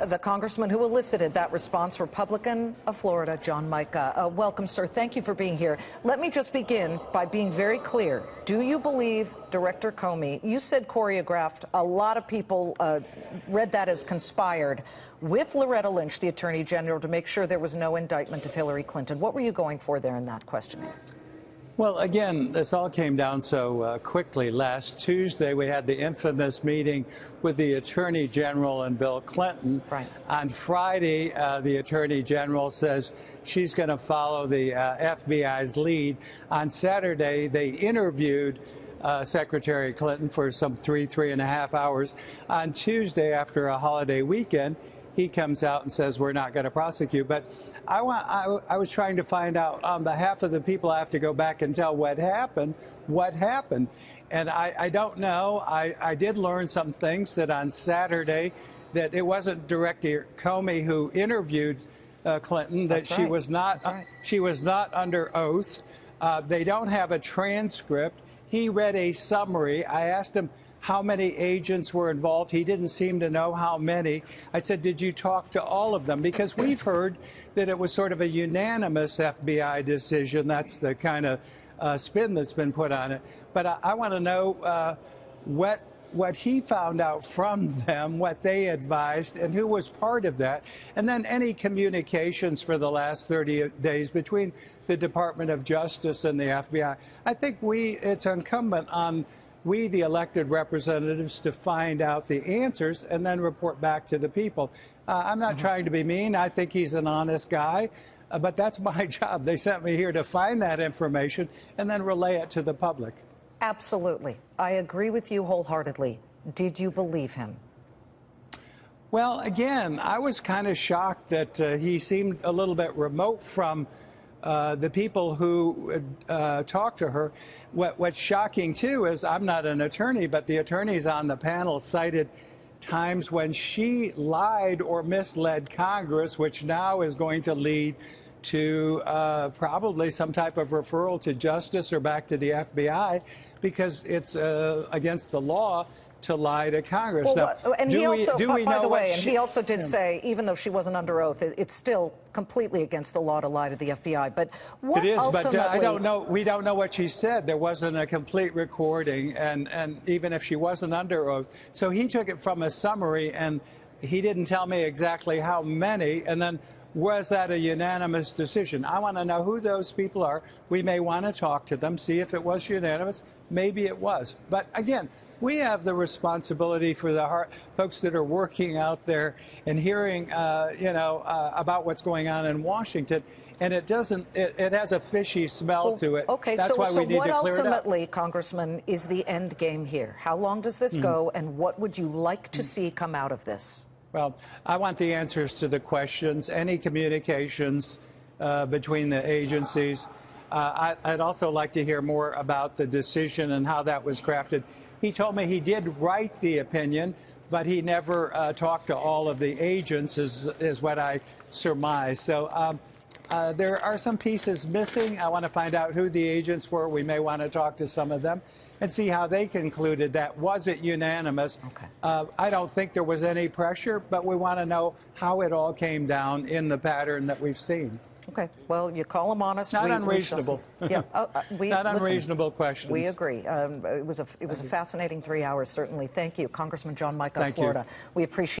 the congressman who elicited that response, Republican of Florida, John Micah. Welcome, sir. Thank you for being here. Let me just begin by being very clear. Do you believe Director Comey, you said choreographed, a lot of people read that as conspired with Loretta Lynch, the Attorney General, to make sure there was no indictment of Hillary Clinton. What were you going for there in that questioning? Well, again, this all came down so quickly. Last Tuesday, we had the infamous meeting with the Attorney General and Bill Clinton. Right. On Friday, the Attorney General says she's going to follow the FBI's lead. On Saturday, they interviewed Secretary Clinton for some three and a half hours. On Tuesday, after a holiday weekend, he comes out and says we're not going to prosecute. But I was trying to find out on behalf of the people. I have to go back and tell what happened. And I don't know. I did learn some things, that on Saturday that it wasn't Director Comey who interviewed Clinton, that That's right. she was not under oath. They don't have a transcript. He read a summary. I asked him how many agents were involved. He didn't seem to know how many. I said, did you talk to all of them? Because we've heard that it was sort of a unanimous FBI decision. That's the kind of spin that's been put on it. But I want to know what he found out from them, what they advised, and who was part of that. And then any communications for the last 30 days between the Department of Justice and the FBI. I think it's incumbent on we, the elected representatives, to find out the answers and then report back to the people. I'm not trying to be mean. I think he's an honest guy, but that's my job. They sent me here to find that information and then relay it to the public. Absolutely. I agree with you wholeheartedly. Did you believe him? Well, again, I was kind of shocked that he seemed a little bit remote from the people who talked to her. What's shocking, too, is I'm not an attorney, but the attorneys on the panel cited times when she lied or misled Congress, which now is going to lead to probably some type of referral to justice or back to the FBI, because it's against the law to lie to Congress. Well, now, and he also did say, even though she wasn't under oath, it's still completely against the law to lie to the FBI. But what it is, ultimately... but I don't know. We don't know what she said. There wasn't a complete recording, and even if she wasn't under oath. So he took it from a summary, and he didn't tell me exactly how many, and then was that a unanimous decision? I want to know who those people are. We may want to talk to them, see if it was unanimous. Maybe it was. But again, we have the responsibility for the folks that are working out there and hearing, about what's going on in Washington. And it has a fishy smell to it. Okay, That's why we need to clear it up. What ultimately, Congressman, is the end game here? How long does this go, and what would you like to see come out of this? Well, I want the answers to the questions, any communications between the agencies. I'd also like to hear more about the decision and how that was crafted. He told me he did write the opinion, but he never talked to all of the agents, is what I surmise. So there are some pieces missing. I want to find out who the agents were. We may want to talk to some of them and see how they concluded that. Was it unanimous? Okay. I don't think there was any pressure, but we want to know how it all came down in the pattern that we've seen. Okay. Well, you call them honest. Not unreasonable. Yeah. Not unreasonable questions. We agree. It was a fascinating 3 hours, certainly. Thank you, Congressman John Micah of Florida. We appreciate